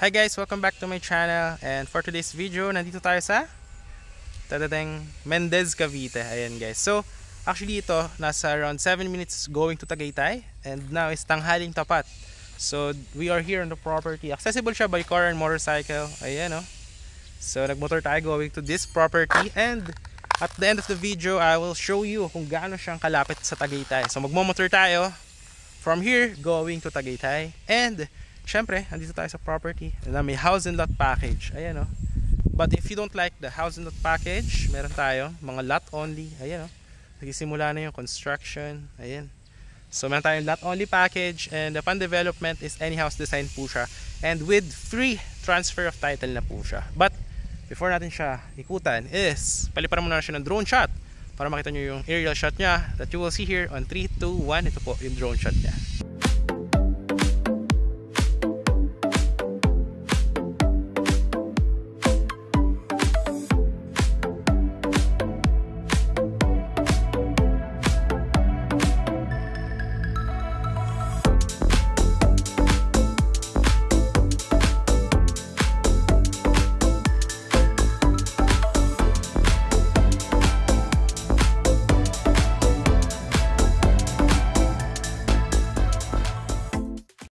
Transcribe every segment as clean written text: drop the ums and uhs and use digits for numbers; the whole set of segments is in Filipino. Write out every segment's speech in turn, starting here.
Hi guys, welcome back to my channel. And for today's video, nandito tayo sa Mendez, Cavite. Ayan guys. So, actually ito, nasa around 7 minutes going to Tagaytay. And now is tanghaling tapat. So, we are here on the property. Accessible siya by car and motorcycle. Ayan o. So, nagmotor tayo going to this property. And at the end of the video, I will show you kung gaano siyang kalapit sa Tagaytay. So, magmomotor tayo from here going to Tagaytay. And syempre, andito tayo sa property na may house and lot package. Ayan o. But if you don't like the house and lot package, meron tayo mga lot only. Ayan o. Nagsisimula na yung construction. Ayan. So meron tayong lot only package, and the pan development is any house design po siya. And with free transfer of title na po siya. But before natin siya ikutan is paliparan muna siya ng drone shot para makita nyo yung aerial shot niya that you will see here on 3, 2, 1. Ito po yung drone shot niya.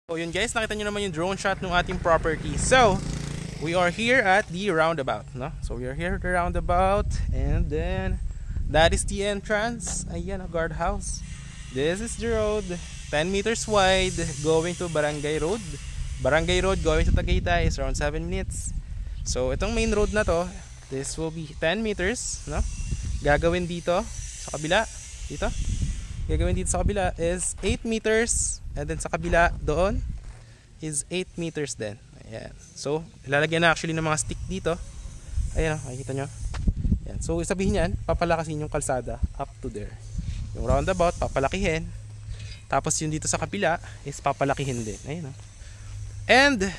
So yun guys, nakita nyo naman yung drone shot ng ating property. So, we are here at the roundabout, no? So we are here at the roundabout, and then that is the entrance. Ayan, a guardhouse. This is the road, 10 meters wide, going to Barangay Road. Barangay Road going to Tagaytay is around 7 minutes. So itong main road na to, this will be 10 meters, no? Gagawin dito sa kabila, dito. Gagawin dito sa kabila is 8 meters. And then sa kabila doon is 8 meters din. Ayan. So, ilalagyan na actually ng mga stick dito. Ayan, makikita nyo. Ayan. So, sabihin yan, papalakasin yung kalsada up to there. Yung roundabout, papalakihin. Tapos yung dito sa kabila is papalakihin din. Ayan. And,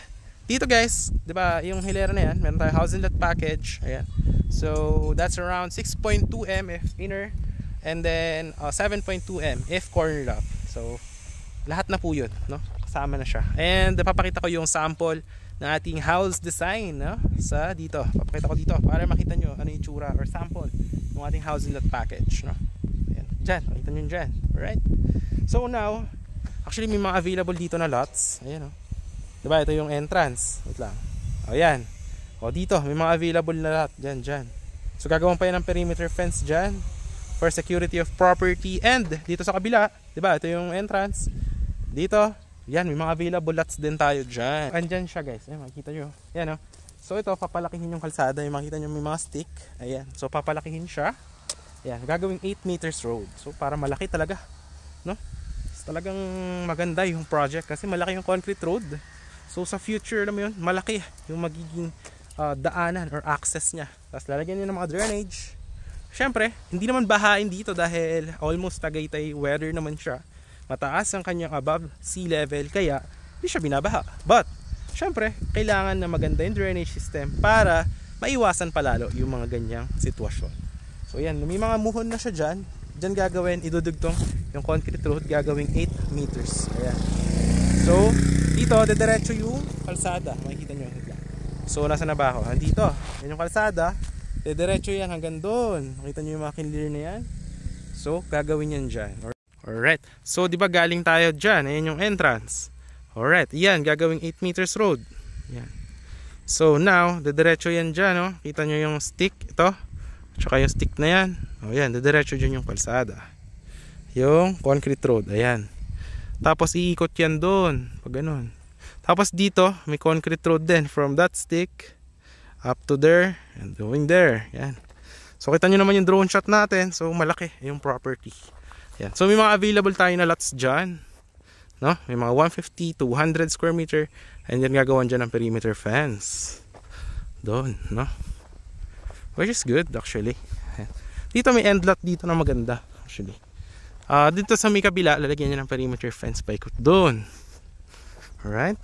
dito guys, di ba yung hilera na yan, meron tayo house and lot package. Ayan. So, that's around 6.2 m if inner. And then, 7.2 m if corner lot. So, lahat na po yun, no? Kasama na siya. And papakita ko yung sample ng ating house design, no? Sa dito. Papakita ko dito para makita nyo ano yung tsura or sample ng ating house and lot package, no? Ayan. Dyan, makita nyo dyan. Alright? So now, actually may mga available dito na lots. Ayan, no? Diba? Ito yung entrance. Wait lang. O yan. O dito, may mga available na lot. Dyan, dyan. So gagawin pa yan ng perimeter fence dyan for security of property. And dito sa kabila, diba? Ito yung entrance. Dito, yan, may mga available lots din tayo dyan. Andyan siya guys, ayan, makikita nyo. Ayan, no? So ito, papalakihin yung kalsada. Yung makikita nyo may mga stick. Ayan, so papalakihin siya. Ayan, gagawing 8 meters road. So para malaki talaga, no? So, talagang maganda yung project kasi malaki yung concrete road. So sa future, alam mo yun, malaki yung magiging daanan or access niya. Tapos lalagyan nyo ng mga drainage. Syempre, hindi naman bahain dito dahil almost Tagaytay weather naman siya. Mataas ang kanyang above sea level, kaya hindi siya binabaha. But, syempre, kailangan na maganda yung drainage system para maiwasan palalo yung mga ganyang sitwasyon. So yan, may mga muhon na siya dyan. Dyan gagawin, idudugtong yung concrete road, gagawing 8 meters. Ayan. So, dito, dediretso yung kalsada. Makikita nyo. So, nasa na ba ako? Dito, yan yung kalsada. Dediretso yan hanggang doon. Makita nyo yung mga kinlir na yan. So, gagawin yan dyan. Alright. So, di ba galing tayo dyan? Ayan yung entrance. Alright. Yan, gagawing 8 meters road. Yan. So, now, dediretso yan dyan. Oh. Kita nyo yung stick. Ito. Tsaka yung stick na yan. O, yan. Dediretso dyan yung kalsada. Yung concrete road. Ayan. Tapos, iikot yan doon. Pag ganun. Tapos, dito, may concrete road din. From that stick up to there. And going there. Yan. So, kita nyo naman yung drone shot natin. So, malaki yung property. Yan. So may mga available tayo na lots dyan, no? May mga 150 to 100 square meter, and then gagawan dyan ng perimeter fence doon, no? Which is good actually. Yan. Dito may end lot dito na maganda actually. Dito sa may kabila lalagyan niya ng perimeter fence pa ikot doon. Alright.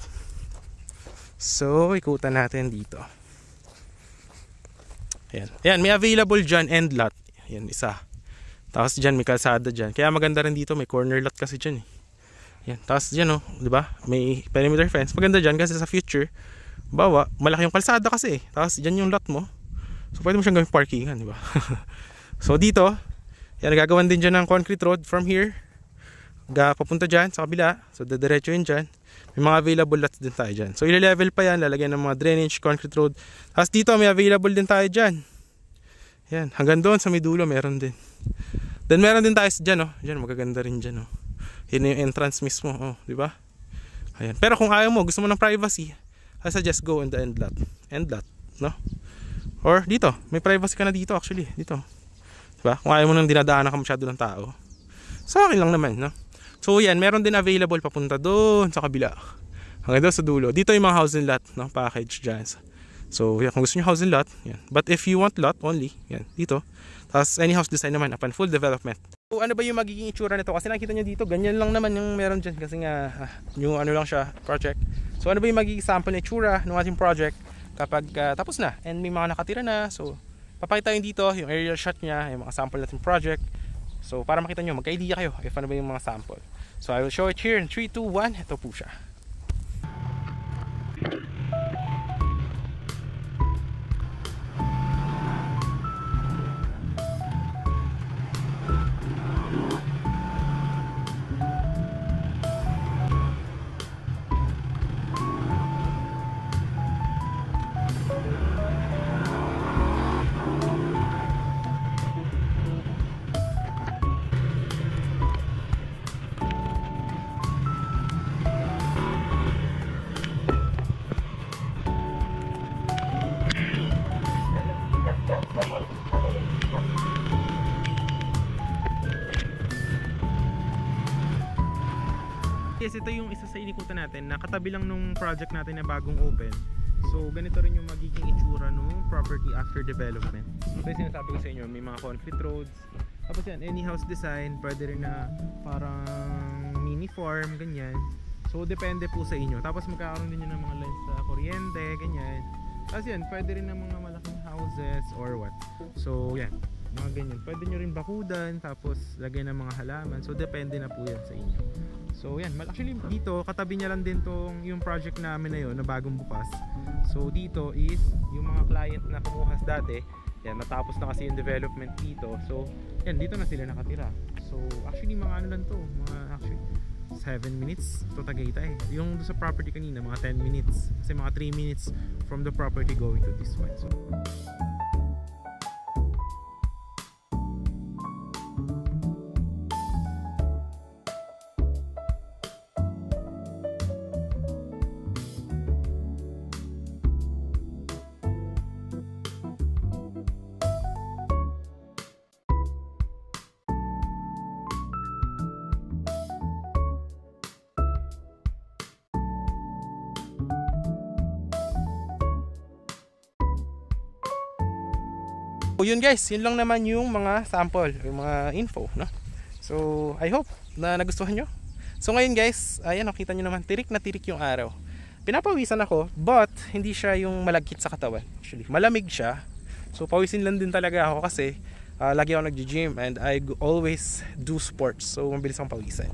So ikutan natin dito. Yan. Yan, may available dyan end lot. Yan, isa. Tapos dyan may kalsada dyan. Kaya maganda rin dito, may corner lot kasi dyan eh. Yan. Tapos dyan oh, di ba? May perimeter fence. Maganda dyan kasi sa future, Bawa, malaki yung kalsada kasi tapos dyan yung lot mo. So pwede mo siyang gawing parkingan, di ba? So dito, yan, nagagawan din dyan ng concrete road from here papunta dyan sa kabila. So dadiretso yun dyan. May mga available lots din tayo dyan. So ile-level pa yan, lalagyan ng mga drainage, concrete road. Tapos dito may available din tayo dyan. Yan, hanggang doon sa may dulo meron din. Then meron din tayo dyan, oh. Dyan, magaganda rin dyan, oh. Yun yung entrance mismo, oh, di ba? Ayan. Pero kung ayaw mo, gusto mo ng privacy, I suggest go in the end lot. End lot, no? Or dito, may privacy ka na dito actually, dito. Diba? Kung ayaw mo nang dinadaanan ka masyado ng tao. So okay lang naman, no? So yan, meron din available papunta doon sa kabila. Hanggang doon sa dulo. Dito yung mga housing lot, no? Package dyan. So yan, kung gusto nyo housing lot, yan. But if you want lot only, yan, dito. Tapos any house design naman upon full development. So ano ba yung magiging itsura nito? Kasi nakita nyo dito, ganyan lang naman yung meron dyan. Kasi nga, yung ano lang siya, project. So ano ba yung magiging sample na itsura ng ating project kapag tapos na and may mga nakatira na. So papakita yung dito yung aerial shot nya, yung mga sample natin project. So para makita nyo, magka-idea kayo if ano ba yung mga sample. So I will show it here in 3, 2, 1. Ito po siya. Yes, ito yung isa sa inikutan natin na katabi lang nung project natin na bagong open. So ganito rin yung magiging itsura nung property after development. So yung sinasabi ko sa inyo, may mga concrete roads. Tapos yan, any house design, pwede rin na parang mini farm, ganyan. So depende po sa inyo. Tapos magkakaroon din yun ng mga lines sa kuryente, ganyan. Tapos yan, pwede rin ng mga malaking houses or what. So yan, mga ganyan. Pwede nyo rin bakudan, tapos lagay ng mga halaman. So depende na po yan sa inyo. So yan, actually dito katabi niya lang din tong yung project namin na yun na bagong bukas. So dito is yung mga client na kumuhas dati, yan, natapos na kasi yung development dito. So yan, dito na sila nakatira. So actually mga ano lang to, mga actually 7 minutes to Tagaytay. Yung sa property kanina mga 10 minutes. Kasi mga 3 minutes from the property going to this one. So so yun guys, yun lang naman yung mga sample, yung mga info, no? So I hope na nagustuhan nyo. So ngayon guys, ayan, nakita nyo naman, tirik na tirik yung araw. Pinapawisan ako, but hindi siya yung malagkit sa katawan. Actually, malamig siya. So pawisin lang din talaga ako kasi lagi ako nag-gym and I always do sports. So mabilis akong pawisan,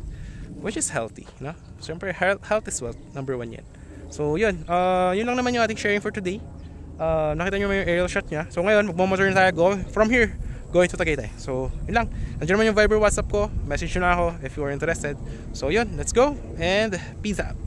which is healthy, no? Siyempre health is wealth, number 1 yan. So yun, yun lang naman yung ating sharing for today. Nakita nyo yung aerial shot nya. So ngayon magmamotor na tayo from here going to Tagaytay. So yun lang, nandiyan naman yung Viber, WhatsApp ko. Message nyo na ako if you are interested. So yun, let's go and peace out.